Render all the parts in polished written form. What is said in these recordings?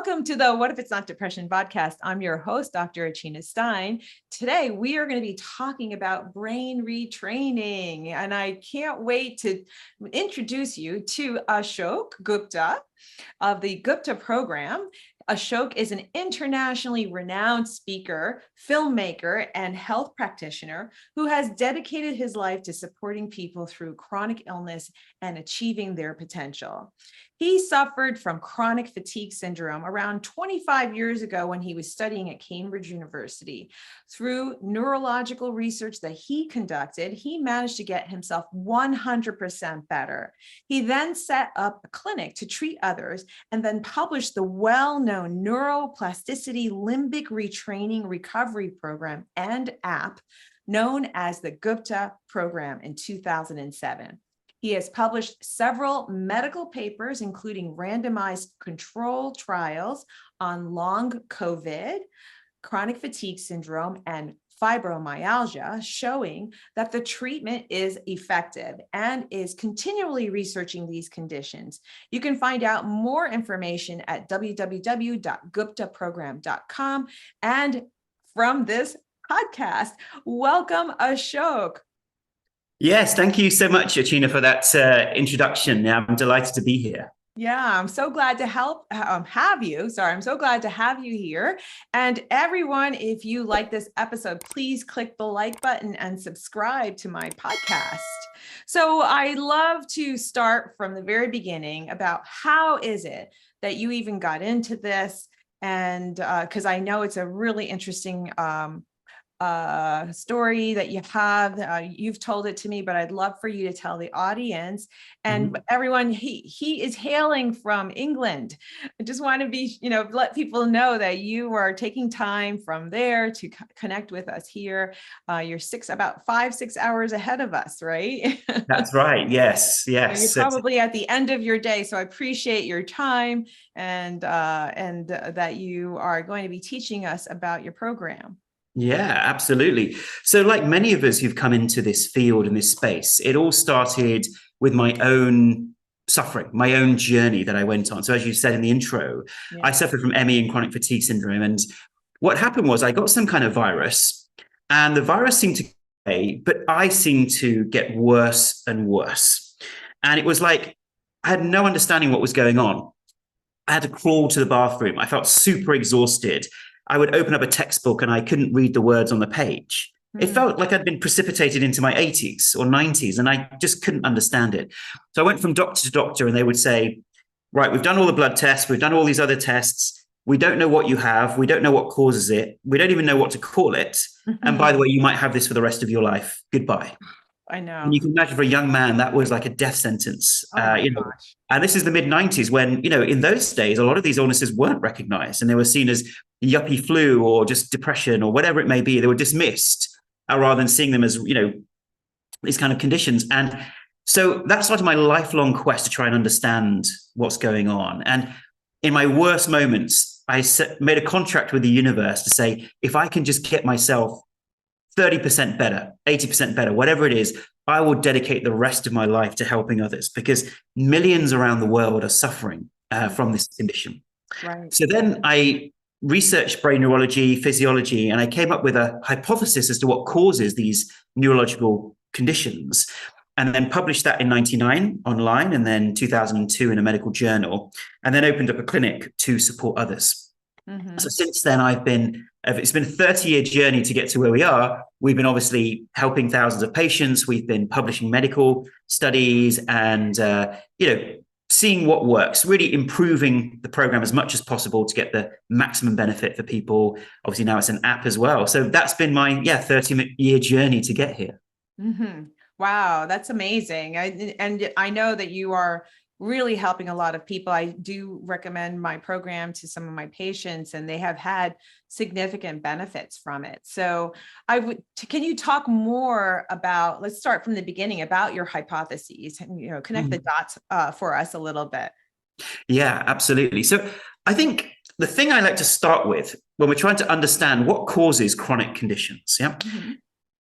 Welcome to the What If It's Not Depression podcast. I'm your host, Dr. Achina Stein. Today, we are going to be talking about brain retraining, and I can't wait to introduce you to Ashok Gupta of the Gupta Program. Ashok is an internationally renowned speaker, filmmaker, and health practitioner who has dedicated his life to supporting people through chronic illness and achieving their potential. He suffered from chronic fatigue syndrome around 25 years ago when he was studying at Cambridge University. Through neurological research that he conducted, he managed to get himself 100% better. He then set up a clinic to treat others and then published the well-known neuroplasticity limbic retraining recovery program and app known as the Gupta Program in 2007. He has published several medical papers, including randomized control trials on long COVID, chronic fatigue syndrome, and fibromyalgia, showing that the treatment is effective and is continually researching these conditions. You can find out more information at www.guptaprogram.com. And from this podcast, welcome, Ashok. Yes, thank you so much, Achina, for that introduction. I'm delighted to be here. Yeah, I'm so glad to have you. Sorry, I'm so glad to have you here. And everyone, if you like this episode, please click the like button and subscribe to my podcast. So I love to start from the very beginning about how is it that you even got into this? And because I know it's a really interesting story that you have. You've told it to me, but I'd love for you to tell the audience and everyone. He is hailing from England. I just want to let people know that you are taking time from there to connect with us here. You're about 5-6 hours ahead of us, right? That's right. Yes. You're probably at the end of your day. So I appreciate your time and that you are going to be teaching us about your program. Yeah, absolutely. So like many of us who've come into this field and this space, it all started with my own suffering, my own journey that I went on. So as you said in the intro, I suffered from ME and chronic fatigue syndrome. And what happened was I got some kind of virus, and the virus seemed to go away, but I seemed to get worse and worse. And it was like I had no understanding what was going on. I had to crawl to the bathroom. I felt super exhausted. I would open up a textbook and I couldn't read the words on the page. It felt like I'd been precipitated into my 80s or 90s, and I just couldn't understand it. So I went from doctor to doctor, and they would say, right, we've done all the blood tests. We've done all these other tests. We don't know what you have. We don't know what causes it. We don't even know what to call it. And by the way, you might have this for the rest of your life. Goodbye. I know. And you can imagine for a young man, that was like a death sentence. Gosh. And this is the mid-90s when, in those days, a lot of these illnesses weren't recognized, and they were seen as yuppie flu or just depression or whatever it may be. They were dismissed rather than seeing them as, these kind of conditions. And so that started my lifelong quest to try and understand what's going on. And in my worst moments, I made a contract with the universe to say, if I can just get myself 30% better, 80% better, whatever it is, I will dedicate the rest of my life to helping others, because millions around the world are suffering from this condition. Right. So then I researched brain neurology, physiology, and I came up with a hypothesis as to what causes these neurological conditions, and then published that in 1999 online, and then 2002 in a medical journal, and then opened up a clinic to support others. So since then, it's been a 30-year journey to get to where we are. We've been obviously helping thousands of patients. We've been publishing medical studies and, seeing what works, really improving the program as much as possible to get the maximum benefit for people. Obviously, now it's an app as well. So that's been my 30-year journey to get here. Wow, that's amazing. And I know that you are really helping a lot of people. I do recommend my program to some of my patients, and they have had significant benefits from it. So can you talk more about, let's start from the beginning, about your hypotheses and, connect the dots for us a little bit. Yeah, absolutely. So I think the thing I like to start with when we're trying to understand what causes chronic conditions,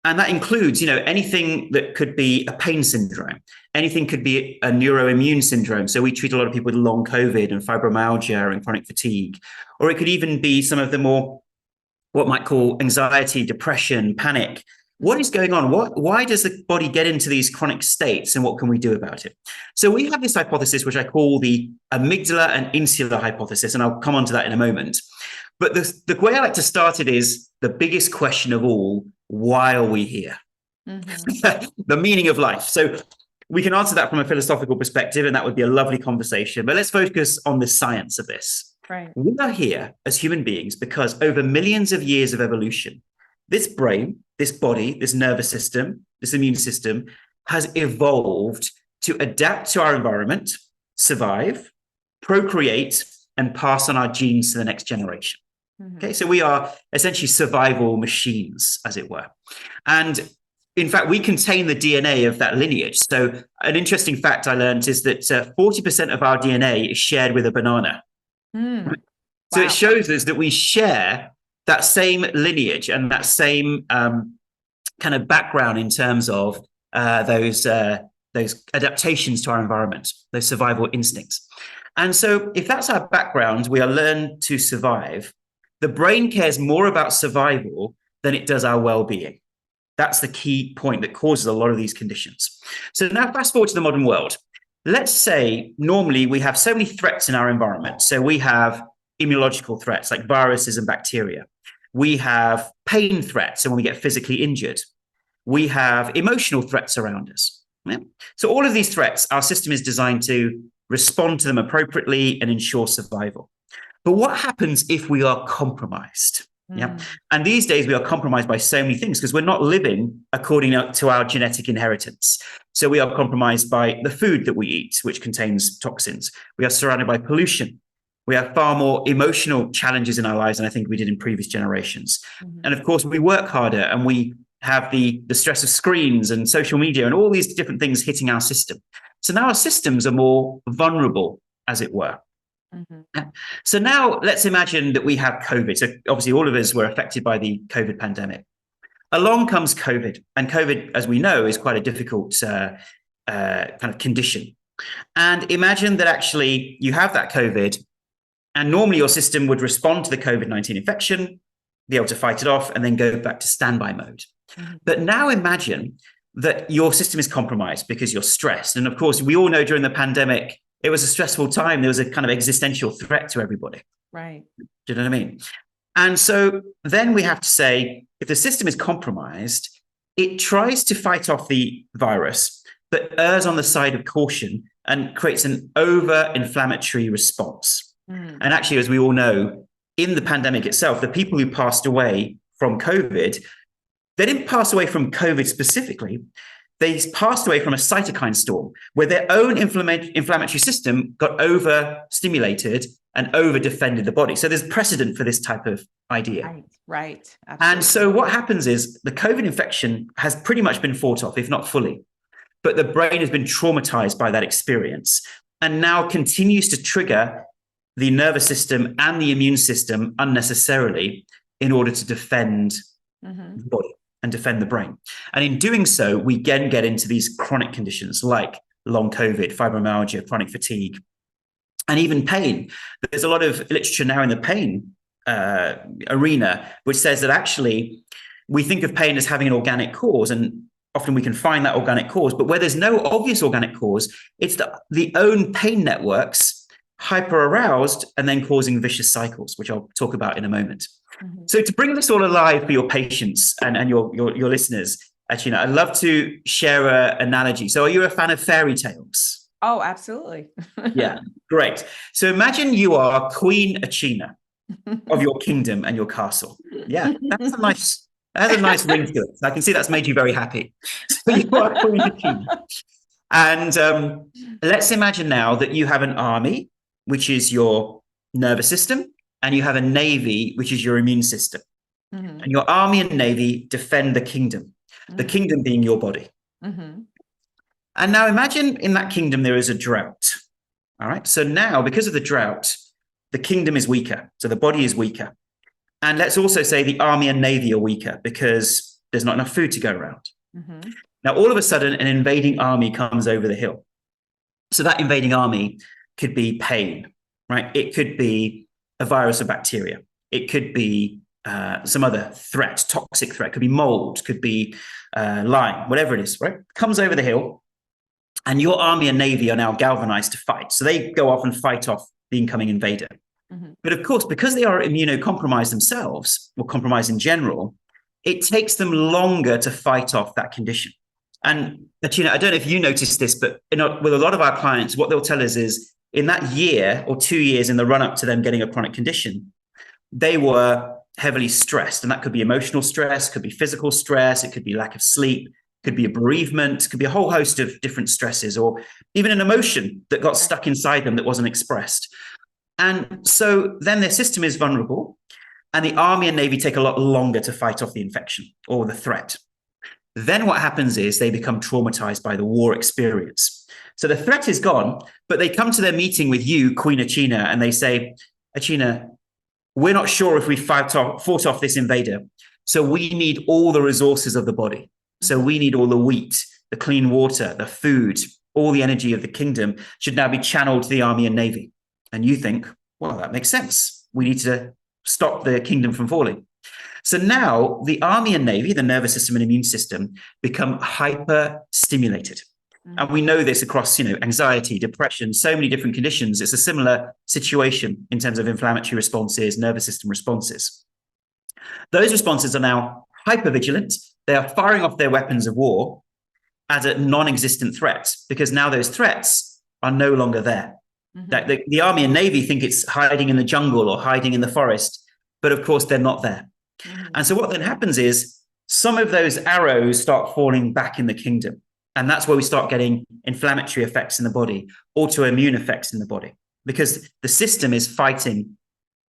And that includes, anything that could be a pain syndrome. Anything could be a neuroimmune syndrome. So we treat a lot of people with long COVID and fibromyalgia and chronic fatigue. Or it could even be some of the more, what might call anxiety, depression, panic. What is going on? Why does the body get into these chronic states, and what can we do about it? So we have this hypothesis, which I call the Amygdala and Insula hypothesis, and I'll come on to that in a moment. But the way I like to start it is the biggest question of all: why are we here? The meaning of life. So we can answer that from a philosophical perspective, and that would be a lovely conversation. But let's focus on the science of this. Right. We are here as human beings because over millions of years of evolution, this brain, this body, this nervous system, this immune system has evolved to adapt to our environment, survive, procreate, and pass on our genes to the next generation. Okay, so we are essentially survival machines, as it were. And in fact, we contain the DNA of that lineage. So an interesting fact I learned is that 40% of our DNA is shared with a banana. So it shows us that we share that same lineage and that same kind of background in terms of those adaptations to our environment, those survival instincts. And so if that's our background, we are learned to survive. The brain cares more about survival than it does our well-being. That's the key point that causes a lot of these conditions. So now fast forward to the modern world. Let's say normally we have so many threats in our environment. So we have immunological threats like viruses and bacteria. We have pain threats, and when we get physically injured. We have emotional threats around us. Yeah? So all of these threats, our system is designed to respond to them appropriately and ensure survival. But what happens if we are compromised? Yeah. And these days we are compromised by so many things because we're not living according to our genetic inheritance. So we are compromised by the food that we eat, which contains toxins. We are surrounded by pollution. We have far more emotional challenges in our lives than I think we did in previous generations. And of course, we work harder, and we have the stress of screens and social media and all these different things hitting our system. So now our systems are more vulnerable, as it were. So now let's imagine that we have COVID. So obviously all of us were affected by the COVID pandemic. Along comes COVID, and COVID, as we know, is quite a difficult kind of condition. And imagine that actually you have that COVID, and normally your system would respond to the COVID-19 infection, be able to fight it off, and then go back to standby mode. But now imagine that your system is compromised because you're stressed. And of course, we all know during the pandemic, it was a stressful time. There was a kind of existential threat to everybody. Right. Do you know what I mean? And so then we have to say, if the system is compromised, it tries to fight off the virus, but errs on the side of caution and creates an over-inflammatory response. And actually, as we all know, in the pandemic itself, the people who passed away from COVID, they didn't pass away from COVID specifically. They passed away from a cytokine storm where their own inflammatory system got overstimulated and over-defended the body. So there's precedent for this type of idea. Right. Absolutely. And so what happens is the COVID infection has pretty much been fought off, if not fully. But the brain has been traumatized by that experience and now continues to trigger the nervous system and the immune system unnecessarily in order to defend the body and defend the brain. And in doing so, we again get into these chronic conditions like long COVID, fibromyalgia, chronic fatigue, and even pain. There's a lot of literature now in the pain arena, which says that actually we think of pain as having an organic cause, and often we can find that organic cause, but where there's no obvious organic cause, it's the own pain networks hyper aroused and then causing vicious cycles, which I'll talk about in a moment. So to bring this all alive for your patients and your listeners, Achina, I'd love to share an analogy. So are you a fan of fairy tales? Oh, absolutely. Yeah, great. So imagine you are Queen Achina of your kingdom and your castle. Yeah, that's a nice ring to it. I can see that's made you very happy. So you are Queen Achina. And let's imagine now that you have an army, which is your nervous system, and you have a navy, which is your immune system. And your army and navy defend the kingdom being your body. And now imagine in that kingdom there is a drought. All right. So now, because of the drought, the kingdom is weaker. So the body is weaker. And let's also say the army and navy are weaker because there's not enough food to go around. Mm-hmm. Now, all of a sudden, an invading army comes over the hill. So that invading army could be pain, right? It could be a virus or bacteria. It could be some other threat, toxic threat. Could be mold, could be Lyme, whatever it is, right? Comes over the hill, and your army and navy are now galvanized to fight. So they go off and fight off the incoming invader. Mm-hmm. But of course, because they are immunocompromised themselves, or compromised in general, it takes them longer to fight off that condition. And Achina, I don't know if you noticed this, but with a lot of our clients, what they'll tell us is in that year or 2 years in the run up to them getting a chronic condition, they were heavily stressed. And that could be emotional stress, could be physical stress, it could be lack of sleep, could be a bereavement, could be a whole host of different stresses, or even an emotion that got stuck inside them that wasn't expressed. And so then their system is vulnerable, and the army and navy take a lot longer to fight off the infection or the threat. Then what happens is they become traumatized by the war experience. So the threat is gone, but they come to their meeting with you, Queen Achina, and they say, Achina, we're not sure if we fought off this invader. So we need all the resources of the body. So we need all the wheat, the clean water, the food, all the energy of the kingdom should now be channeled to the army and navy. And you think, well, that makes sense. We need to stop the kingdom from falling. So now the army and navy, the nervous system and immune system, become hyper-stimulated. Mm-hmm. And we know this across, anxiety, depression, so many different conditions. It's a similar situation in terms of inflammatory responses, nervous system responses. Those responses are now hyper-vigilant. They are firing off their weapons of war as a non-existent threat, because now those threats are no longer there. Mm-hmm. The army and navy think it's hiding in the jungle or hiding in the forest, but of course they're not there. Mm-hmm. And so what then happens is some of those arrows start falling back in the kingdom. And that's where we start getting inflammatory effects in the body, autoimmune effects in the body, because the system is fighting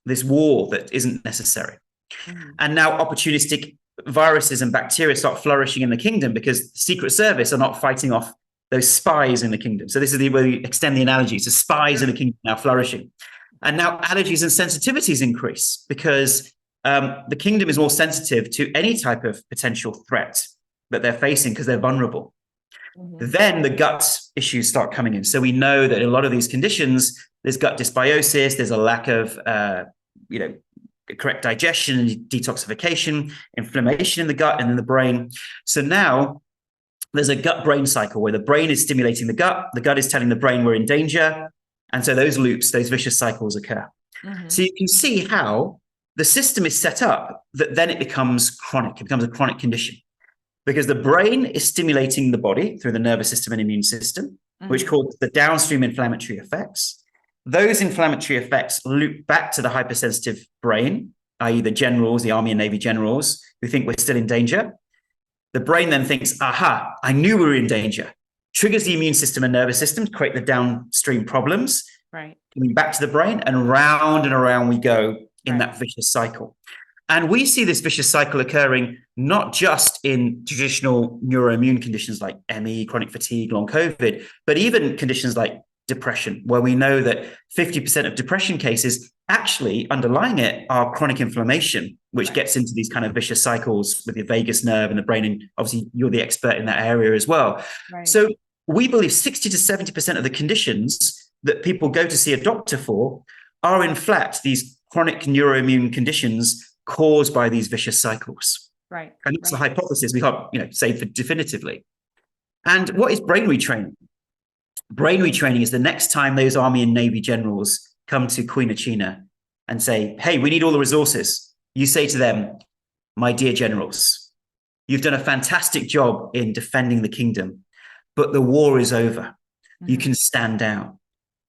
this war that isn't necessary. Mm-hmm. And now opportunistic viruses and bacteria start flourishing in the kingdom because the Secret Service are not fighting off those spies in the kingdom. So this is where we extend the analogy to spies in the kingdom now flourishing. And now allergies and sensitivities increase because the kingdom is more sensitive to any type of potential threat that they're facing because they're vulnerable. Mm-hmm. Then the gut issues start coming in. So we know that in a lot of these conditions, there's gut dysbiosis, there's a lack of, correct digestion and detoxification, inflammation in the gut and in the brain. So now there's a gut-brain cycle where the brain is stimulating the gut is telling the brain we're in danger. And so those loops, those vicious cycles occur. Mm-hmm. So you can see how the system is set up that then it becomes chronic. It becomes a chronic condition because the brain is stimulating the body through the nervous system and immune system, mm-hmm. which causes the downstream inflammatory effects. Those inflammatory effects loop back to the hypersensitive brain, i.e. the generals, the army and navy generals who think we're still in danger. The brain then thinks, aha, I knew we were in danger. Triggers the immune system and nervous system to create the downstream problems. Right. Coming back to the brain and around we go in that vicious cycle. And we see this vicious cycle occurring not just in traditional neuroimmune conditions like ME, chronic fatigue, long COVID, but even conditions like depression, where we know that 50% of depression cases actually underlying it are chronic inflammation, which gets into these kind of vicious cycles with the vagus nerve and the brain. And obviously you're the expert in that area as well. Right. So we believe 60 to 70% of the conditions that people go to see a doctor for are in fact these chronic neuroimmune conditions caused by these vicious cycles. Right. And that's the hypothesis we can't, say for definitively. And what is brain retraining? Brain retraining is the next time those army and navy generals come to Queen Achina and say, hey, we need all the resources. You say to them, my dear generals, you've done a fantastic job in defending the kingdom, but the war is over. Mm-hmm. You can stand down.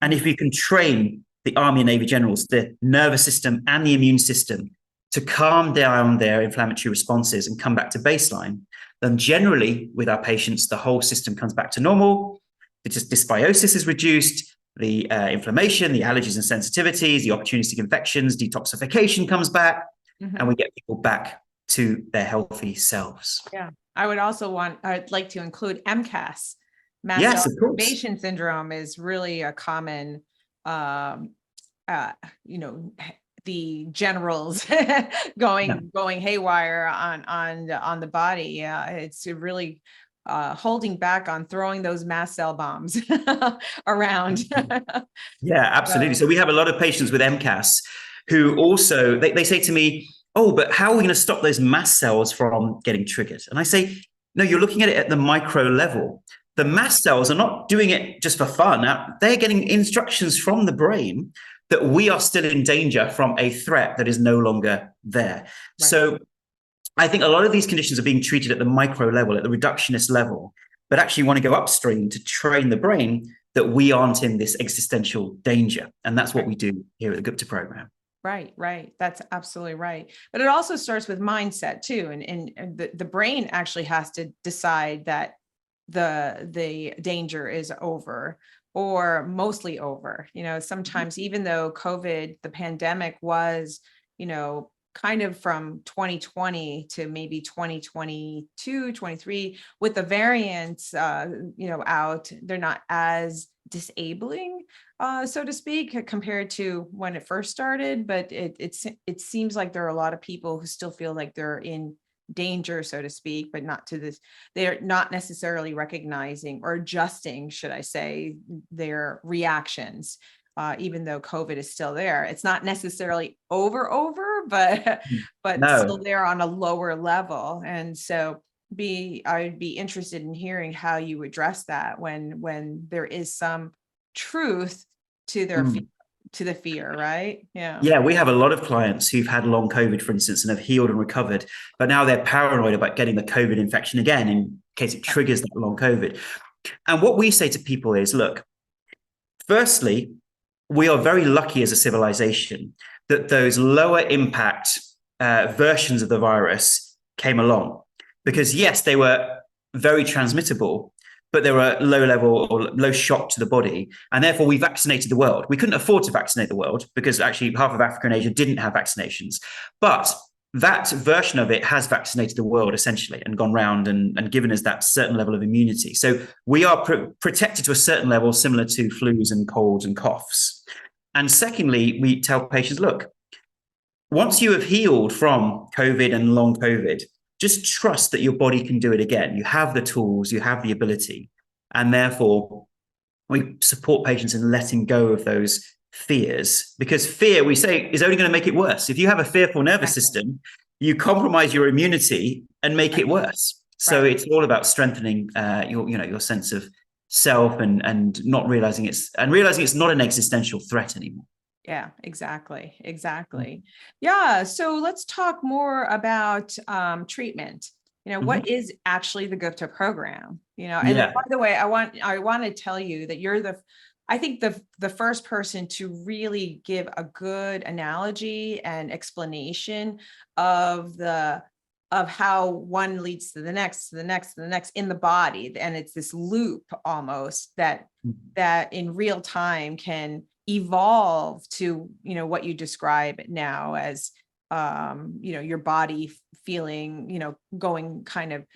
And if you can train the army and navy generals, the nervous system and the immune system to calm down their inflammatory responses and come back to baseline, then generally with our patients, the whole system comes back to normal. The dysbiosis is reduced, the inflammation, the allergies and sensitivities, the opportunistic infections, detoxification comes back, mm-hmm. and we get people back to their healthy selves. Yeah. I'd like to include MCAS. Mast cell activation syndrome is really a common, the generals Yeah. going haywire on the body. Yeah, it's really holding back on throwing those mast cell bombs around. Yeah, absolutely. So, So we have a lot of patients with MCAS who also, they say to me, oh, but how are we going to stop those mast cells from getting triggered? And I say, no, you're looking at it at the micro level. The mast cells are not doing it just for fun. They're getting instructions from the brain that we are still in danger from a threat that is no longer there. right. So I think a lot of these conditions are being treated at the micro level, at the reductionist level, but actually want to go upstream to train the brain that we aren't in this existential danger. And that's what we do here at the Gupta Program. Right, right. That's absolutely right. But it also starts with mindset too. And the brain actually has to decide that the danger is over or mostly over. Sometimes even though COVID, the pandemic was, kind of from 2020 to maybe 2022, 23, with the variants, out, they're not as disabling, so to speak, compared to when it first started. But it seems like there are a lot of people who still feel like they're in danger, so to speak, but not to this. They're not necessarily recognizing or adjusting, should I say, their reactions. Even though COVID is still there, it's not necessarily over, but No. still there on a lower level. And so I'd be interested in hearing how you address that when there is some truth to their to the fear, right? Yeah. Yeah, we have a lot of clients who've had long COVID, for instance, and have healed and recovered, but now they're paranoid about getting the COVID infection again in case it triggers that long COVID. And what we say to people is, look, firstly, we are very lucky as a civilization that those lower impact versions of the virus came along, because yes, they were very transmittable, but they were low level or low shock to the body. And therefore we vaccinated the world. We couldn't afford to vaccinate the world because actually half of Africa and Asia didn't have vaccinations. But that version of it has vaccinated the world essentially and gone round and given us that certain level of immunity. So we are protected to a certain level, similar to flus and colds and coughs. And secondly, we tell patients, look, once you have healed from COVID and long COVID, just trust that your body can do it again. You have the tools, you have the ability. And therefore, we support patients in letting go of those fears, because fear, we say, is only going to make it worse. If you have a fearful nervous system, you compromise your immunity and make it worse. So it's all about strengthening your sense of self and not realizing it's not an existential threat anymore. Yeah, exactly. Yeah. So let's talk more about treatment. What is actually the Gupta program? And by the way, I want to tell you that you're I think the first person to really give a good analogy and explanation of how one leads to the next, to the next, to the next in the body. And it's this loop almost that in real time can evolve to, what you describe now as, your body feeling, going kind of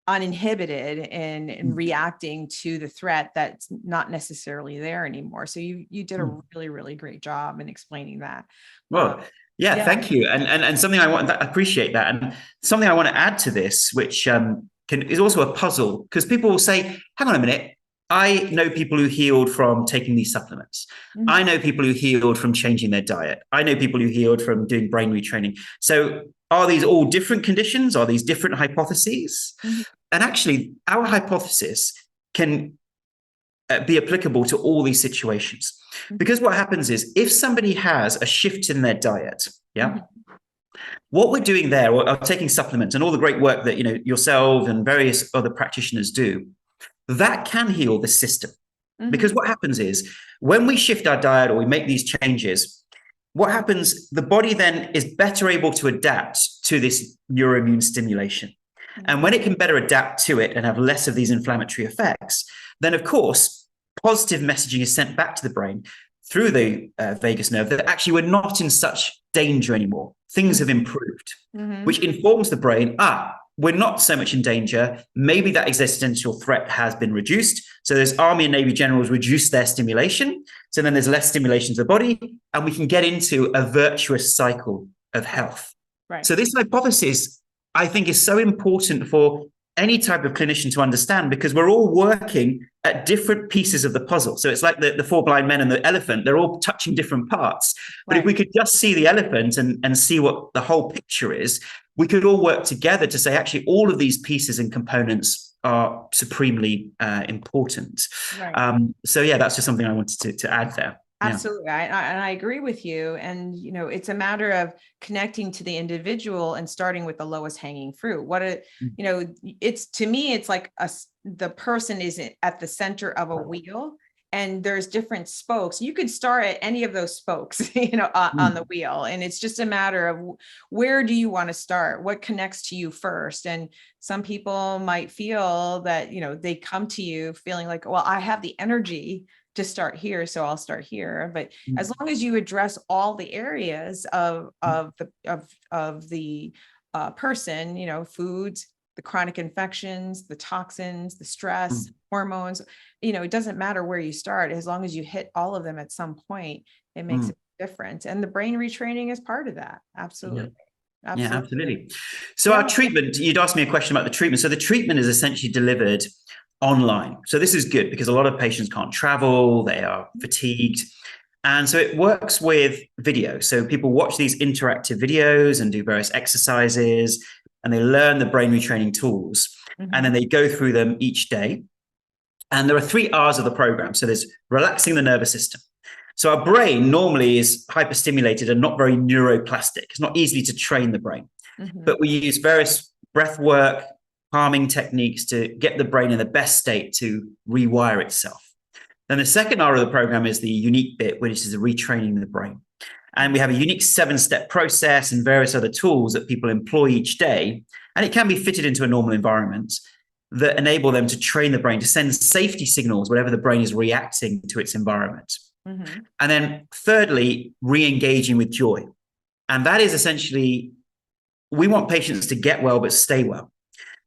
uninhibited and reacting to the threat that's not necessarily there anymore. So you did a really, really great job in explaining that. Well, yeah, thank you. And something I appreciate that. And something I want to add to this, which is also a puzzle, because people will say, hang on a minute, I know people who healed from taking these supplements. I know people who healed from changing their diet. I know people who healed from doing brain retraining. So are these all different conditions? Are these different hypotheses? And actually, our hypothesis can be applicable to all these situations. Because what happens is, if somebody has a shift in their diet, what we're doing there, or taking supplements and all the great work that yourself and various other practitioners do, that can heal the system. Because what happens is, when we shift our diet or we make these changes, what happens, the body then is better able to adapt to this neuroimmune stimulation. And when it can better adapt to it and have less of these inflammatory effects, then of course, positive messaging is sent back to the brain through the vagus nerve that actually we're not in such danger anymore. Things have improved, which informs the brain, we're not so much in danger. Maybe that existential threat has been reduced. So those Army and Navy generals reduce their stimulation. So then there's less stimulation to the body, and we can get into a virtuous cycle of health. Right. So this hypothesis, I think, is so important for any type of clinician to understand, because we're all working at different pieces of the puzzle. So it's like the four blind men and the elephant, they're all touching different parts. But if we could just see the elephant and see what the whole picture is, we could all work together to say, actually, all of these pieces and components are supremely important. Right. So yeah, that's just something I wanted to add there. Absolutely. And I agree with you. And, it's a matter of connecting to the individual and starting with the lowest hanging fruit. It's, to me, it's like the person is at the center of a wheel, and there's different spokes. You could start at any of those spokes, on the wheel. And it's just a matter of, where do you want to start? What connects to you first? And some people might feel that, they come to you feeling like, well, I have the energy to start here, so I'll start here. But as long as you address all the areas of the person, foods, the chronic infections, the toxins, the stress, hormones, it doesn't matter where you start. As long as you hit all of them at some point, it makes a difference. And the brain retraining is part of that. Absolutely. Yeah, absolutely. So our treatment, you'd asked me a question about the treatment. So the treatment is essentially delivered online. So this is good because a lot of patients can't travel, they are fatigued. And so it works with video. So people watch these interactive videos and do various exercises, and they learn the brain retraining tools. And then they go through them each day. And there are 3 R's of the program. So there's relaxing the nervous system. So our brain normally is hyperstimulated and not very neuroplastic. It's not easy to train the brain. But we use various breath work, calming techniques to get the brain in the best state to rewire itself. Then the second R of the program is the unique bit, which is the retraining the brain. And we have a unique 7-step process and various other tools that people employ each day. And it can be fitted into a normal environment that enable them to train the brain to send safety signals whenever the brain is reacting to its environment. And then thirdly, re-engaging with joy. And that is essentially, we want patients to get well, but stay well.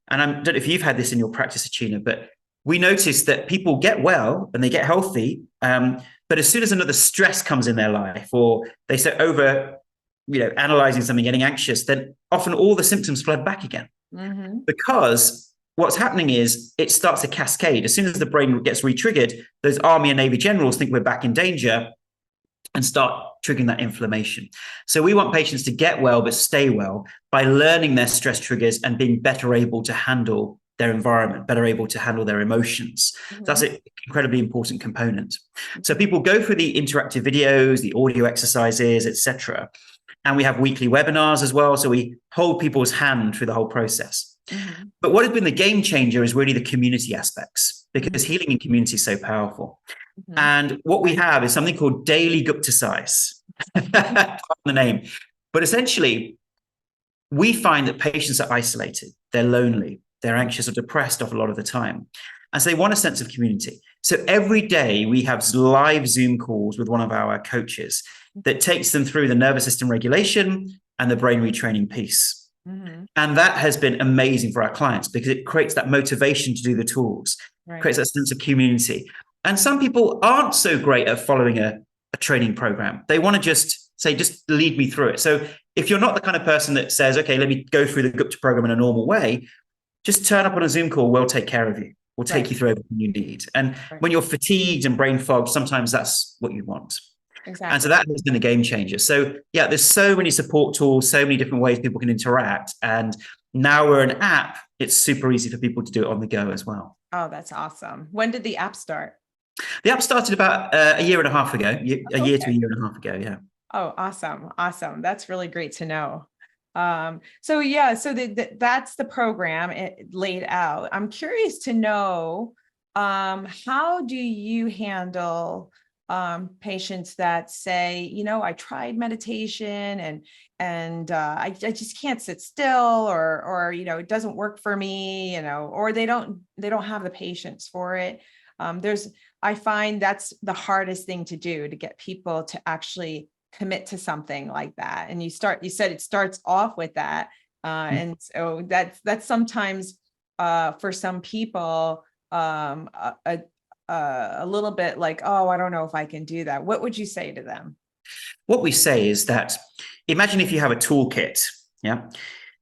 And I don't know if you've had this in your practice, Achina, but we notice that people get well and they get healthy. But as soon as another stress comes in their life, or they start over, analyzing something, getting anxious, then often all the symptoms flood back again. Because what's happening is it starts a cascade. As soon as the brain gets re-triggered, those Army and Navy generals think we're back in danger and start triggering that inflammation. So we want patients to get well, but stay well by learning their stress triggers and being better able to handle their environment, better able to handle their emotions. That's an incredibly important component. So people go through the interactive videos, the audio exercises, etc. And we have weekly webinars as well. So we hold people's hand through the whole process. But what has been the game changer is really the community aspects, because healing in community is so powerful. And what we have is something called daily Gupta size, the name. But essentially, we find that patients are isolated, they're lonely, they're anxious or depressed off a lot of the time. And so they want a sense of community. So every day we have live Zoom calls with one of our coaches that takes them through the nervous system regulation and the brain retraining piece. And that has been amazing for our clients because it creates that motivation to do the tools, creates that sense of community. And some people aren't so great at following a training program. They want to just say, just lead me through it. So if you're not the kind of person that says, okay, let me go through the Gupta program in a normal way, just turn up on a Zoom call. We'll take care of you. We'll take you through everything you need. And when you're fatigued and brain fogged, sometimes that's what you want. Exactly. And so that has been a game changer. So yeah, there's so many support tools, so many different ways people can interact. And now we're an app. It's super easy for people to do it on the go as well. Oh, that's awesome. When did the app start? The app started about a year and a half ago, a year to a year and a half ago. Yeah. Oh, awesome. Awesome. That's really great to know. So that's the program laid out. I'm curious to know, how do you handle patients that say, I tried meditation and I just can't sit still, or it doesn't work for me, or they don't have the patience for it. I find that's the hardest thing to do, to get people to actually commit to something like that. And you said it starts off with that. And so that's sometimes for some people a little bit like, oh, I don't know if I can do that. What would you say to them? What we say is that, imagine if you have a toolkit, yeah,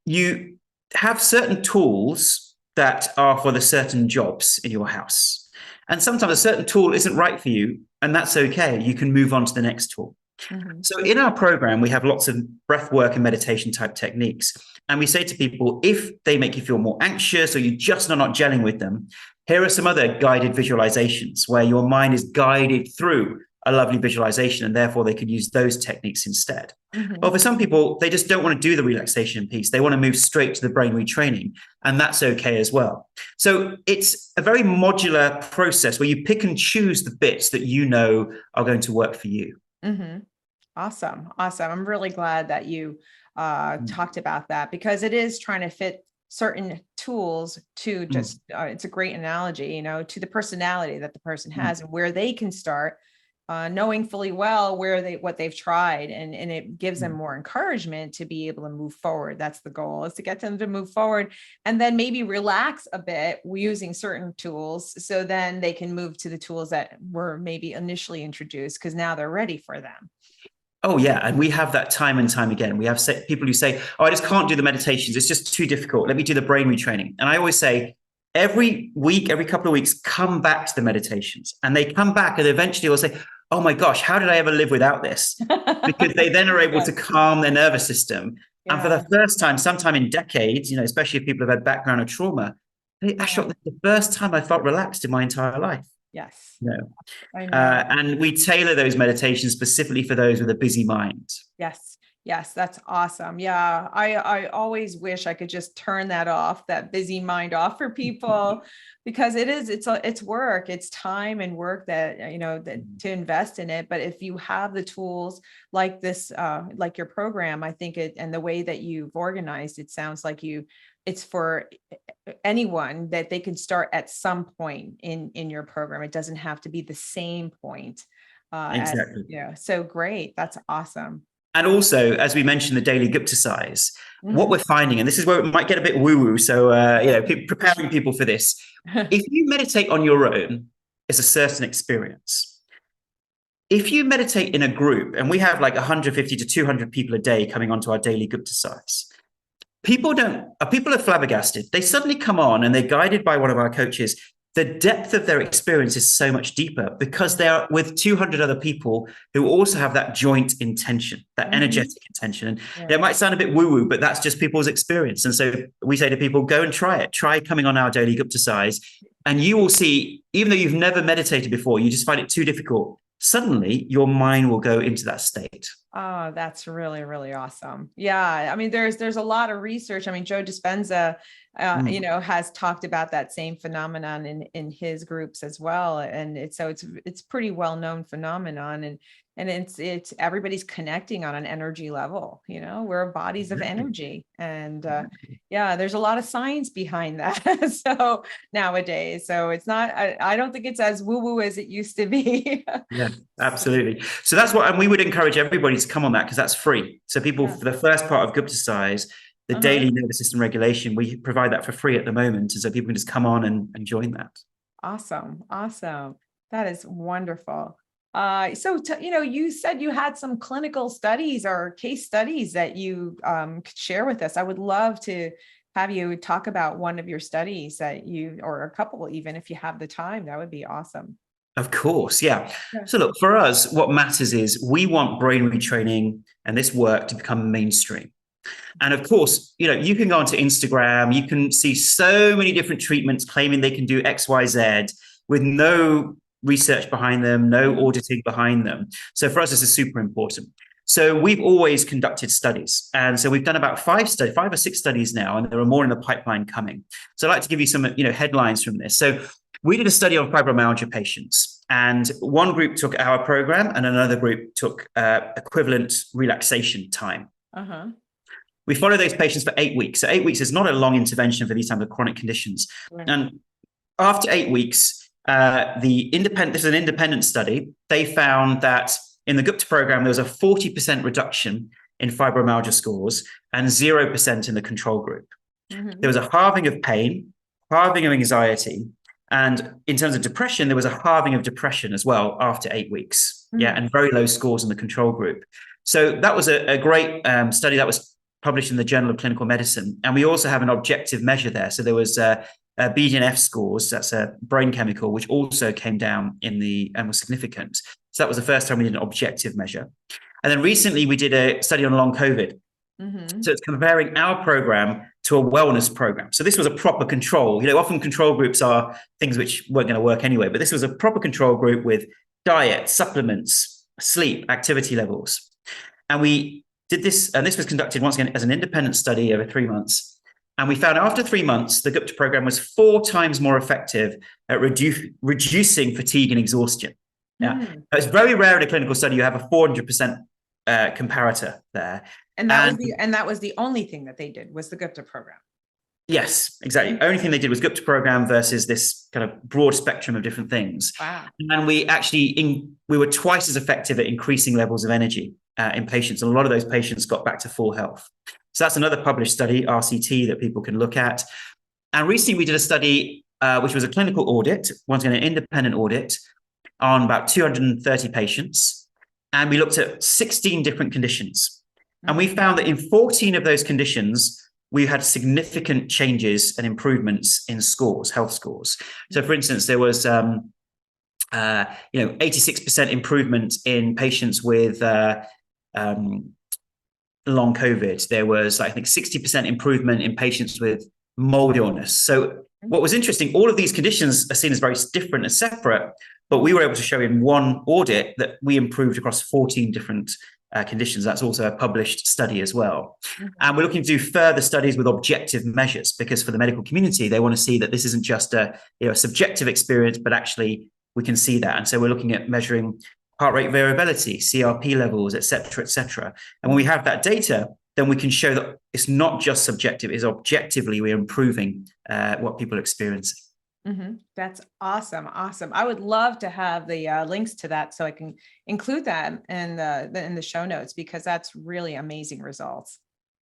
you have certain tools that are for the certain jobs in your house. And sometimes a certain tool isn't right for you, and that's okay. You can move on to the next tool. Mm-hmm. So in our program, we have lots of breath work and meditation type techniques. And we say to people, if they make you feel more anxious or you just are not gelling with them, here are some other guided visualizations where your mind is guided through a lovely visualization, and therefore they could use those techniques instead. Mm-hmm. But for some people, they just don't want to do the relaxation piece. They want to move straight to the brain retraining, and that's okay as well. So it's a very modular process where you pick and choose the bits that you know are going to work for you. Mm-hmm. Awesome. I'm really glad that you talked about that, because it is trying to fit certain tools to just, it's a great analogy, to the personality that the person has and where they can start, knowing fully well what they've tried, and it gives them more encouragement to be able to move forward. That's the goal, is to get them to move forward, and then maybe relax a bit using certain tools, so then they can move to the tools that were maybe initially introduced, because now they're ready for them. Oh, yeah. And we have that time and time again. We have people who say, oh, I just can't do the meditations. It's just too difficult. Let me do the brain retraining. And I always say, every week, every couple of weeks, come back to the meditations. And they come back and eventually will say, oh my gosh, how did I ever live without this? Because they then are able to calm their nervous system. Yeah. And for the first time, sometime in decades, especially if people have had background of trauma, Ashok, that's the first time I felt relaxed in my entire life. Yes. I know. And we tailor those meditations specifically for those with a busy mind. Yes, that's awesome. Yeah, I always wish I could just turn that busy mind off for people, because it's work, it's time and work that to invest in it. But if you have the tools like this, like your program, I think and the way that you've organized, it sounds like it's for anyone, that they can start at some point in your program. It doesn't have to be the same point. Exactly. So great. That's awesome. And also, as we mentioned, the daily Gupta size, what we're finding, and this is where it might get a bit woo-woo, so preparing people for this. If you meditate on your own, it's a certain experience. If you meditate in a group, and we have like 150 to 200 people a day coming onto our daily Gupta size, people are flabbergasted. They suddenly come on and they're guided by one of our coaches. The depth of their experience is so much deeper because they are with 200 other people who also have that joint intention, that energetic intention. And it might sound a bit woo-woo, but that's just people's experience. And so we say to people, go and try it. Try coming on our daily Gupta size, and you will see, even though you've never meditated before, you just find it too difficult, suddenly your mind will go into that state. Oh, that's really, really awesome. Yeah. I mean, there's a lot of research. I mean, Joe Dispenza, has talked about that same phenomenon in his groups as well. And it's pretty well-known phenomenon. And it's everybody's connecting on an energy level. We're bodies of energy. And there's a lot of science behind that. So nowadays, it's not, I don't think it's as woo-woo as it used to be. Yeah, absolutely. So that's and we would encourage everybody to come on that, because that's free. So people, for the first part of Gupta size, the daily nervous system regulation, we provide that for free at the moment. And so people can just come on and join that. Awesome. That is wonderful. You said you had some clinical studies or case studies that you could share with us. I would love to have you talk about one of your studies or a couple, even if you have the time. That would be awesome. Of course, yeah. So look, for us, what matters is we want brain retraining and this work to become mainstream. And of course, you can go onto Instagram, you can see so many different treatments claiming they can do X, Y, Z with no research behind them, no auditing behind them. So for us, this is super important. So we've always conducted studies. And so we've done about 5 or 6 studies now, and there are more in the pipeline coming. So I'd like to give you some, headlines from this. So we did a study on fibromyalgia patients, and one group took our program and another group took equivalent relaxation time. We follow those patients for 8 weeks. So 8 weeks is not a long intervention for these types of chronic conditions. And after 8 weeks, this is an independent study. They found that in the Gupta program, there was a 40% reduction in fibromyalgia scores and 0% in the control group. Mm-hmm. There was a halving of pain, halving of anxiety, and in terms of depression, there was a halving of depression as well after 8 weeks. Mm-hmm. Yeah, and very low scores in the control group. So that was a great study that was published in the Journal of Clinical Medicine. And we also have an objective measure there. So there was BDNF scores, that's a brain chemical, which also came down and was significant. So that was the first time we did an objective measure. And then recently we did a study on long COVID. Mm-hmm. So it's comparing our program to a wellness program. So this was a proper control. Often control groups are things which weren't going to work anyway, but this was a proper control group with diet, supplements, sleep, activity levels. And we did this, and this was conducted once again as an independent study over 3 months. And we found after 3 months, the Gupta program was 4 times more effective at reducing fatigue and exhaustion. Yeah, It's very rare in a clinical study you have a 400% comparator there. And that was the only thing that they did was the Gupta program. Yes, exactly. Only thing they did was Gupta program versus this kind of broad spectrum of different things. Wow. And we actually we were twice as effective at increasing levels of energy in patients. And a lot of those patients got back to full health. So that's another published study, RCT, that people can look at. And recently we did a study, which was a clinical audit, once again, an independent audit on about 230 patients. And we looked at 16 different conditions. And we found that in 14 of those conditions, we had significant changes and improvements in scores, health scores. So for instance, there was 86% improvement in patients with long COVID. There was, I think, 60% improvement in patients with mold illness. So what was interesting, all of these conditions are seen as very different and separate, but we were able to show in one audit that we improved across 14 different conditions. That's also a published study as well. Mm-hmm. And we're looking to do further studies with objective measures, because for the medical community, they want to see that this isn't just a subjective experience, but actually we can see that. And so we're looking at measuring heart rate variability, CRP levels, et cetera, et cetera. And when we have that data, then we can show that it's not just subjective, it's objectively we're improving what people are experiencing. Mm-hmm. That's awesome. Awesome. I would love to have the links to that so I can include that in the show notes, because that's really amazing results.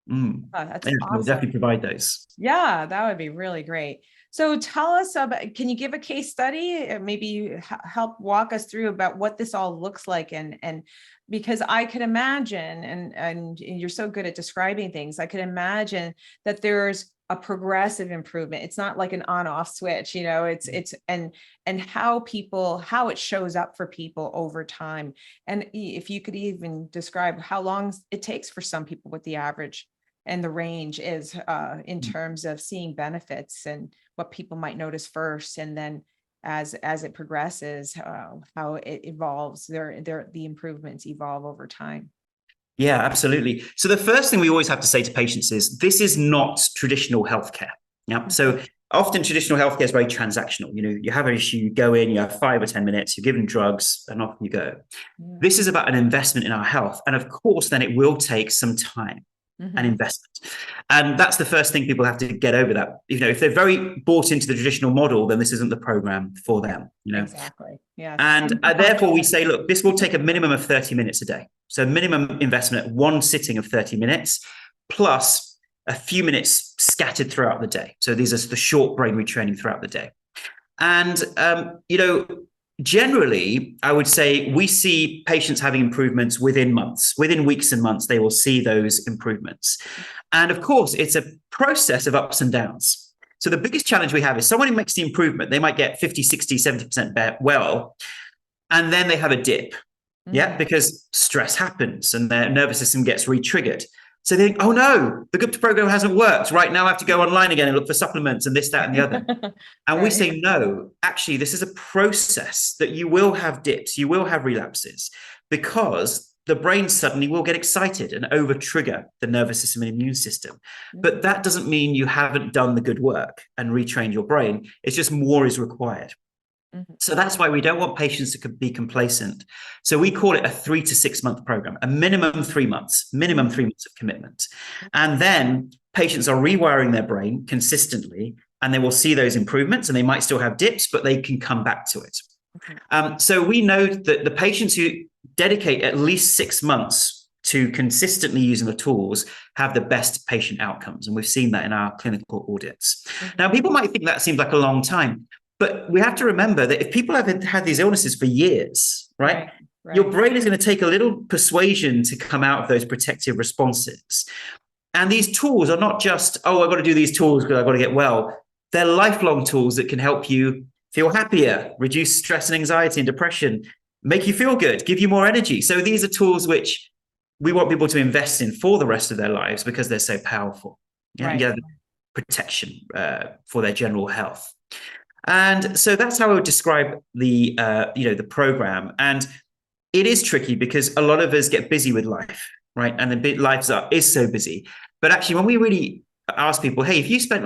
That's awesome. We'll definitely provide those. Yeah, that would be really great. So tell us about, can you give a case study? Maybe help walk us through about what this all looks like. And because I could imagine, and you're so good at describing things, I could imagine that there's a progressive improvement. It's not like an on-off switch, it's and how it shows up for people over time. And if you could even describe how long it takes for some people, what the average and the range is in terms of seeing benefits, and what people might notice first, and then as it progresses, how it evolves, the improvements evolve over time. Yeah, absolutely. So the first thing we always have to say to patients is this is not traditional healthcare. Yeah. So often traditional healthcare is very transactional. You have an issue, you go in, you have 5 or 10 minutes, you're given drugs, and off you go. Yeah. This is about an investment in our health. And of course, then it will take some time. And investment. And that's the first thing people have to get over, that, if they're very bought into the traditional model, then this isn't the program for them, Exactly. Yeah. And therefore we say, look, this will take a minimum of 30 minutes a day. So minimum investment at one sitting of 30 minutes, plus a few minutes scattered throughout the day. So these are the short brain retraining throughout the day. And, generally, I would say we see patients having improvements within months, within weeks and months, they will see those improvements. And of course, it's a process of ups and downs. So the biggest challenge we have is someone who makes the improvement, they might get 50, 60, 70% well, and then they have a dip. Yeah, because stress happens and their nervous system gets re-triggered. So they think, oh no, the Gupta program hasn't worked. Right now I have to go online again and look for supplements and this, that, and the other. And we say, no, actually, this is a process that you will have dips, you will have relapses, because the brain suddenly will get excited and over-trigger the nervous system and immune system. But that doesn't mean you haven't done the good work and retrained your brain. It's just more is required. So that's why we don't want patients to be complacent. So we call it a 3 to 6 month program, a minimum 3 months of commitment. And then patients are rewiring their brain consistently, and they will see those improvements, and they might still have dips, but they can come back to it. So we know that the patients who dedicate at least 6 months to consistently using the tools have the best patient outcomes. And we've seen that in our clinical audits. Now, people might think that seems like a long time, but we have to remember that if people have had these illnesses for years, right? Your brain is going to take a little persuasion to come out of those protective responses. And these tools are not just, oh, I've got to do these tools because I've got to get well. They're lifelong tools that can help you feel happier, reduce stress and anxiety and depression, make you feel good, give you more energy. So these are tools which we want people to invest in for the rest of their lives because they're so powerful. Yeah, protection for their general health. And so that's how I would describe the the program. And it is tricky because a lot of us get busy with life, right? And the life is so busy. But actually, when we really ask people, hey, if you spent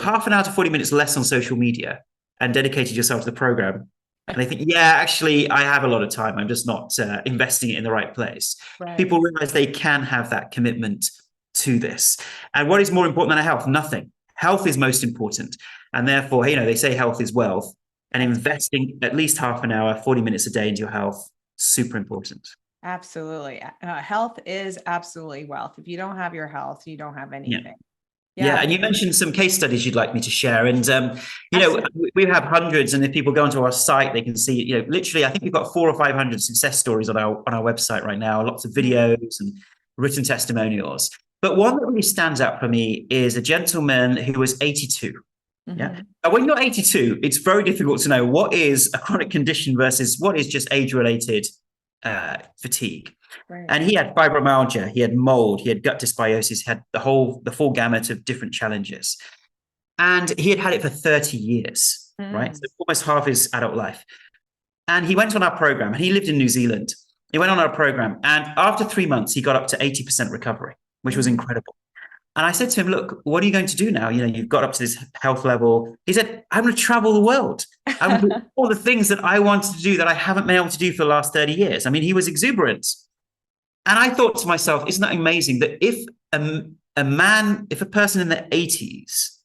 half an hour to 40 minutes less on social media and dedicated yourself to the program, and they think, yeah, actually, I have a lot of time. I'm just not investing it in the right place. People realize they can have that commitment to this. And what is more important than our health? Nothing. Health is most important. And therefore, they say health is wealth. And investing at least half an hour, 40 minutes a day into your health, super important. Absolutely. Health is absolutely wealth. If you don't have your health, you don't have anything. Yeah, and you mentioned some case studies you'd like me to share, and we have hundreds. And if people go onto our site, they can see, literally, I think we've got 400 or 500 success stories on our website right now. Lots of videos and written testimonials. But one that really stands out for me is a gentleman who was 82. Yeah. Now, when you're 82, it's very difficult to know what is a chronic condition versus what is just age-related fatigue. And he had fibromyalgia, he had mold, he had gut dysbiosis, he had the full gamut of different challenges. And he had it for 30 years, right? So almost half his adult life. And he went on our program, and he lived in New Zealand. He went on our program, and after 3 months, he got up to 80% recovery, which was incredible. And I said to him, look, what are you going to do now? You've got up to this health level. He said, I'm going to travel the world. I'm going to do all the things that I wanted to do that I haven't been able to do for the last 30 years. I mean, he was exuberant. And I thought to myself, isn't that amazing that if a person in their 80s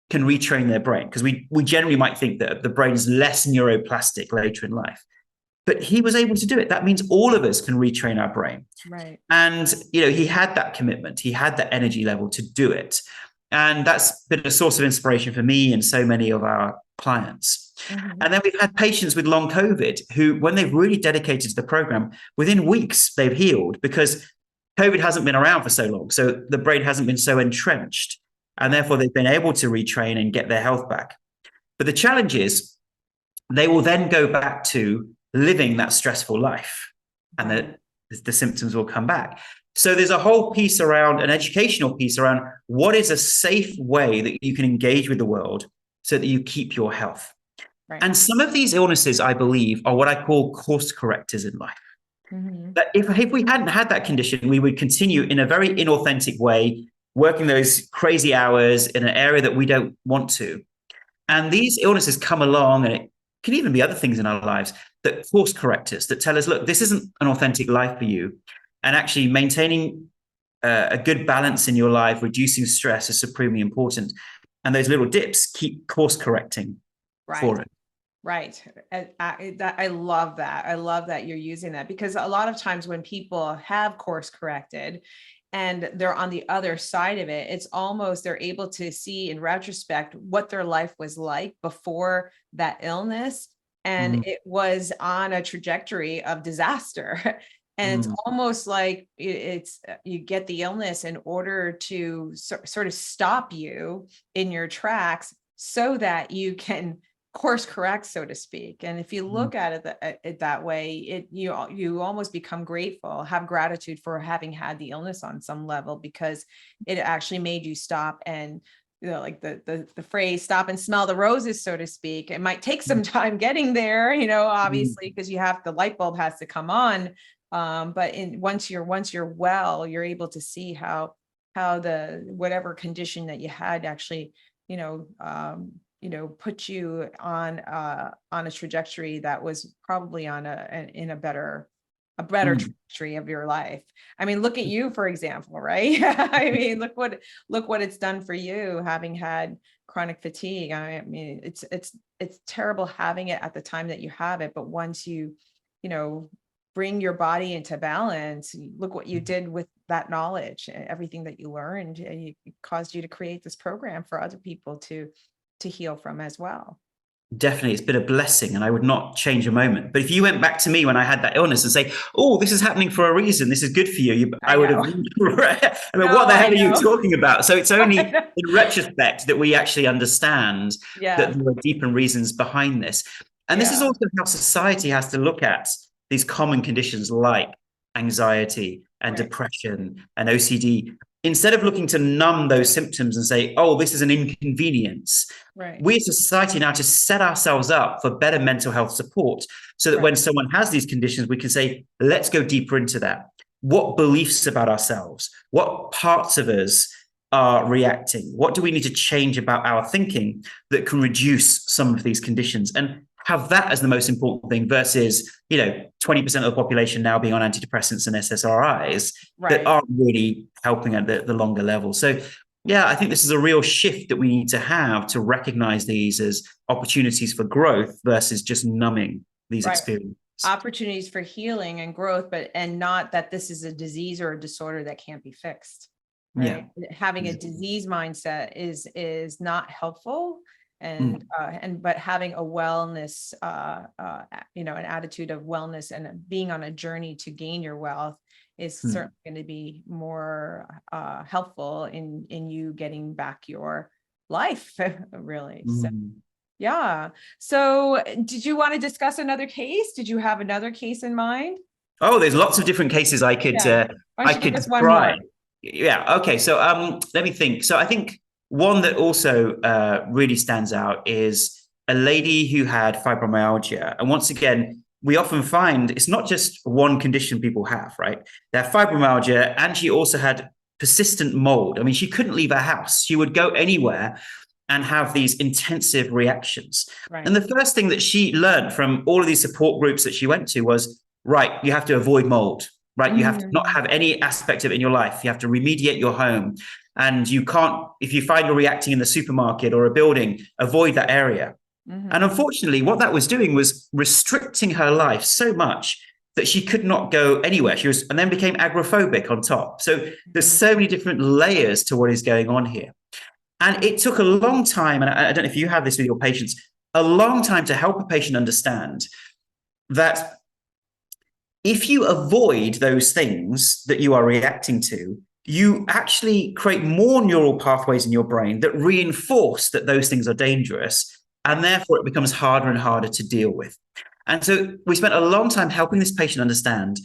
can retrain their brain, because we generally might think that the brain is less neuroplastic later in life, but he was able to do it. That means all of us can retrain our brain. Right. And, he had that commitment. He had that energy level to do it. And that's been a source of inspiration for me and so many of our clients. And then we've had patients with long COVID who, when they've really dedicated to the program, within weeks, they've healed because COVID hasn't been around for so long. So the brain hasn't been so entrenched. And therefore, they've been able to retrain and get their health back. But the challenge is they will then go back to living that stressful life, and the symptoms will come back. So there's a whole piece around, an educational piece around what is a safe way that you can engage with the world so that you keep your health. And some of these illnesses, I believe, are what I call course correctors in life. That if we hadn't had that condition, we would continue in a very inauthentic way, working those crazy hours in an area that we don't want to. And these illnesses come along, and it can even be other things in our lives that course correct us, that tell us, look, this isn't an authentic life for you. And actually maintaining a good balance in your life, reducing stress is supremely important. And those little dips keep course correcting for it. Right. I love that. I love that you're using that, because a lot of times when people have course corrected and they're on the other side of it, it's almost they're able to see in retrospect what their life was like before that illness. And it was on a trajectory of disaster. And it's almost like you get the illness in order to sort of stop you in your tracks so that you can course correct, so to speak. And if you look at it that way, you almost become grateful, have gratitude for having had the illness on some level, because it actually made you stop and, like the phrase, stop and smell the roses, so to speak. It might take some time getting there, obviously, because the light bulb has to come on. But once you're well, you're able to see how the whatever condition that you had actually, put you on a trajectory that was probably in a better trajectory of your life. I mean, look at you, for example, right? I mean, look what it's done for you, having had chronic fatigue. I mean, it's terrible having it at the time that you have it, but once you bring your body into balance. Look what you did with that knowledge, everything that you learned, and it caused you to create this program for other people to heal from as well. Definitely, it's been a blessing, and I would not change a moment. But if you went back to me when I had that illness and say, "Oh, this is happening for a reason. This is good for you," I would have. I mean, what the hell are you talking about? So it's only in retrospect that we actually understand that there are deeper reasons behind this. And this is also how society has to look at these common conditions like anxiety and depression and OCD. Instead of looking to numb those symptoms and say, "Oh, this is an inconvenience," we as a society now to set ourselves up for better mental health support, so that when someone has these conditions, we can say, let's go deeper into that. What beliefs about ourselves? What parts of us are reacting? What do we need to change about our thinking that can reduce some of these conditions? And have that as the most important thing versus, 20% of the population now being on antidepressants and SSRIs that aren't really helping at the longer level. So, yeah, I think this is a real shift that we need to have to recognize these as opportunities for growth versus just numbing these experiences. Opportunities for healing and growth, and not that this is a disease or a disorder that can't be fixed. Right? Yeah. Having a disease mindset is not helpful. But having a wellness, an attitude of wellness and being on a journey to gain your wealth is certainly going to be more helpful in you getting back your life, really. So, yeah. So did you want to discuss another case? Did you have another case in mind? Oh, there's lots of different cases I could describe. Yeah. Okay. So let me think. So I think one that also really stands out is a lady who had fibromyalgia. And once again, we often find it's not just one condition people have, right? They have fibromyalgia, and she also had persistent mold. I mean, she couldn't leave her house. She would go anywhere and have these intensive reactions. And the first thing that she learned from all of these support groups that she went to was, you have to avoid mold. Right. You have to not have any aspect of it in your life. You have to remediate your home. And you can't, if you find you're reacting in the supermarket or a building, avoid that area. And unfortunately, what that was doing was restricting her life so much that she could not go anywhere. And then became agoraphobic on top. So there's so many different layers to what is going on here. And it took a long time, and I don't know if you have this with your patients, a long time to help a patient understand that if you avoid those things that you are reacting to, you actually create more neural pathways in your brain that reinforce that those things are dangerous. And therefore, it becomes harder and harder to deal with. And so we spent a long time helping this patient understand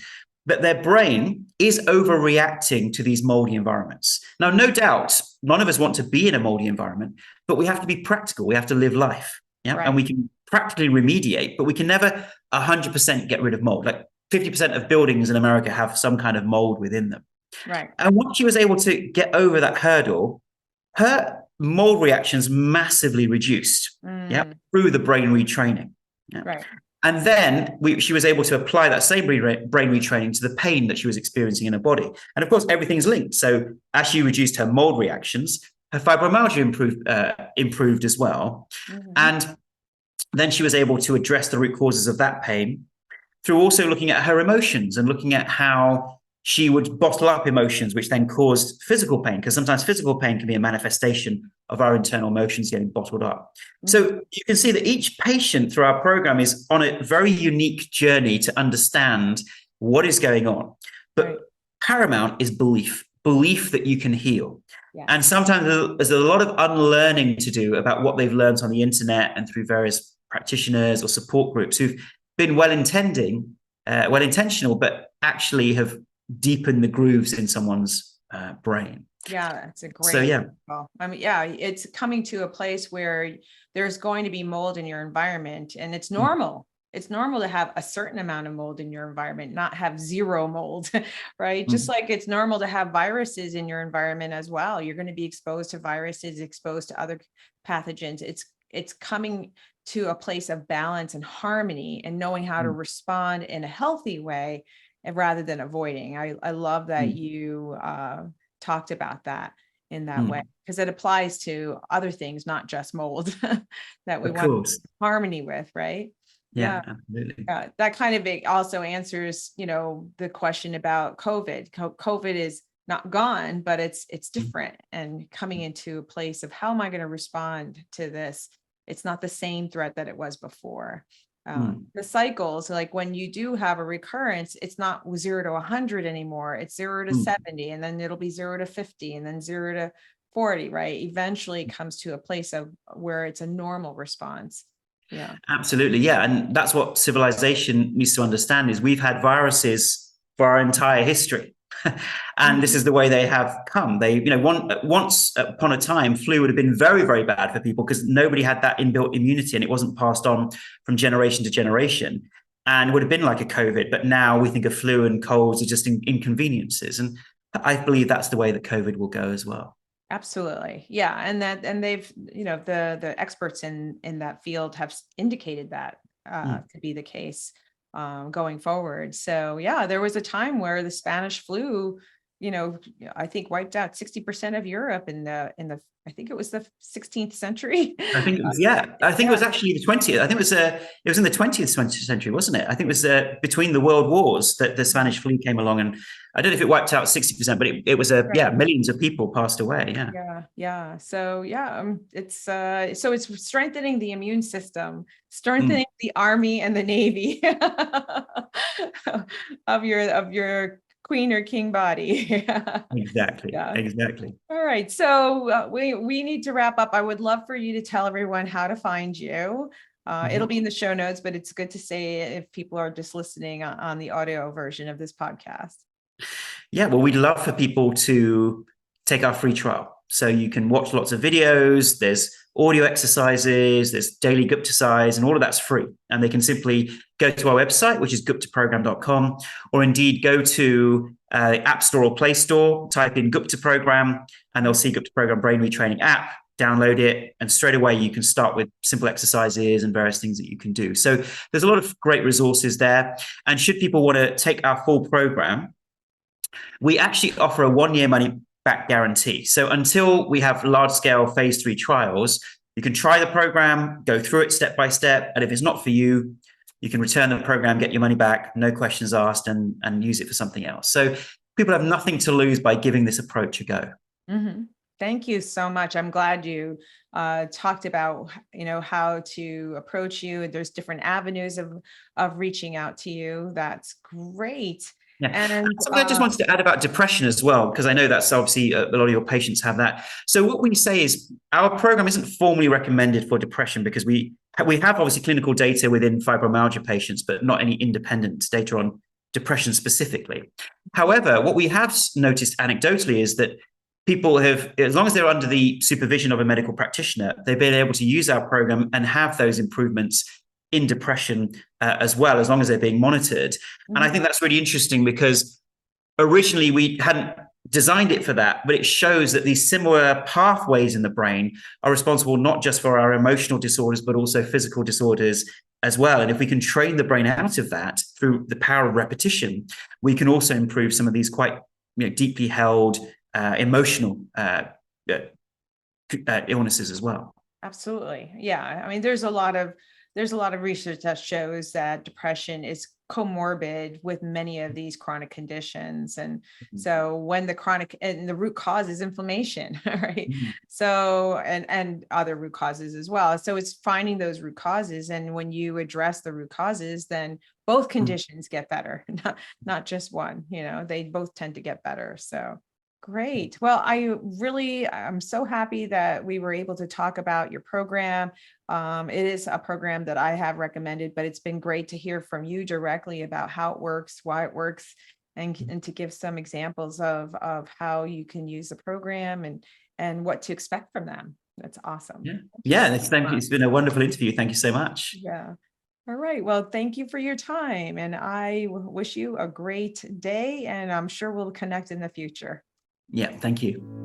that their brain is overreacting to these moldy environments. Now, no doubt, none of us want to be in a moldy environment, but we have to be practical. We have to live life. Yeah. And we can practically remediate, but we can never 100% get rid of mold. Like 50% of buildings in America have some kind of mold within them. Right. And once she was able to get over that hurdle, her mold reactions massively reduced through the brain retraining. Yeah. Right. And then she was able to apply that same brain retraining to the pain that she was experiencing in her body. And of course, everything's linked. So as she reduced her mold reactions, her fibromyalgia improved as well. And then she was able to address the root causes of that pain through also looking at her emotions and looking at how she would bottle up emotions, which then caused physical pain, because sometimes physical pain can be a manifestation of our internal emotions getting bottled up. So you can see that each patient through our program is on a very unique journey to understand what is going on. But paramount is belief that you can heal. Yeah. And sometimes there's a lot of unlearning to do about what they've learned on the internet and through various practitioners or support groups who've been well-intentional, but actually have deepened the grooves in someone's brain. Yeah, that's a great. I mean, it's coming to a place where there's going to be mold in your environment, and it's normal. It's normal to have a certain amount of mold in your environment, not have zero mold, right? Just like it's normal to have viruses in your environment as well. You're going to be exposed to viruses, exposed to other pathogens. It's coming to a place of balance and harmony and knowing how to respond in a healthy way rather than avoiding. I love that you talked about that in that way, because it applies to other things, not just mold that we want harmony with, right? Yeah, absolutely. That kind of also answers, the question about COVID. COVID is not gone, but it's different and coming into a place of how am I going to respond to this? It's not the same threat that it was before. The cycles, like when you do have a recurrence, it's not 0 to 100 anymore. It's 0 to 70, and then it'll be 0 to 50, and then 0 to 40, right? Eventually it comes to a place of where it's a normal response. Yeah, absolutely. Yeah. And that's what civilization needs to understand is we've had viruses for our entire history. And this is the way they have come. They, once upon a time, flu would have been very, very bad for people because nobody had that inbuilt immunity and it wasn't passed on from generation to generation and would have been like a COVID. But now we think of flu and colds as just inconveniences. And I believe that's the way that COVID will go as well. Absolutely. Yeah. And they've, the experts in that field have indicated that to be the case going forward. So yeah, there was a time where the Spanish flu, I think wiped out 60% of Europe in the I think it was the 16th century. I think it was, I think it was actually the 20th. I think it was in the 20th century, wasn't it? I think it was between the world wars that the Spanish flu came along, and I don't know if it wiped out 60%, but it was millions of people passed away. Yeah. So it's strengthening the immune system, strengthening the army and the navy of your queen or king body. Exactly. All right. So we need to wrap up. I would love for you to tell everyone how to find you. It'll be in the show notes, but it's good to say if people are just listening on the audio version of this podcast. Yeah, well, we'd love for people to take our free trial. So you can watch lots of videos, there's audio exercises, there's daily Gupta size, and all of that's free. And they can simply go to our website, which is guptaprogram.com, or indeed go to the App Store or Play Store, type in Gupta Program, and they'll see Gupta Program Brain Retraining app, download it, and straight away you can start with simple exercises and various things that you can do. So there's a lot of great resources there. And should people want to take our full program, we actually offer a 1-year money back guarantee. So until we have large-scale phase 3 trials, you can try the program, go through it step by step, and if it's not for you, you can return the program, get your money back, no questions asked, and use it for something else. So people have nothing to lose by giving this approach a go. Mm-hmm. Thank you so much. I'm glad you talked about, how to approach you. There's different avenues of reaching out to you. That's great. Yeah. And something I just wanted to add about depression as well, because I know that's obviously a lot of your patients have that. So what we say is our program isn't formally recommended for depression because we have obviously clinical data within fibromyalgia patients, but not any independent data on depression specifically. However, what we have noticed anecdotally is that people have, as long as they're under the supervision of a medical practitioner, they've been able to use our program and have those improvements in depression as well, as long as they're being monitored. And I think that's really interesting because originally we hadn't designed it for that, but it shows that these similar pathways in the brain are responsible not just for our emotional disorders, but also physical disorders as well. And if we can train the brain out of that through the power of repetition, we can also improve some of these quite deeply held emotional illnesses as well. Absolutely. Yeah. I mean, there's a lot of research that shows that depression is comorbid with many of these chronic conditions. And so when the root cause is inflammation, right? So, and other root causes as well. So it's finding those root causes. And when you address the root causes, then both conditions get better, not just one, they both tend to get better. So great. Well, I'm so happy that we were able to talk about your program. It is a program that I have recommended, but it's been great to hear from you directly about how it works, why it works, and to give some examples of how you can use the program and what to expect from them. That's awesome. Thank you. It's been a wonderful interview. Thank you so much. Yeah. All right. Well, thank you for your time. And I wish you a great day, and I'm sure we'll connect in the future. Yeah, thank you.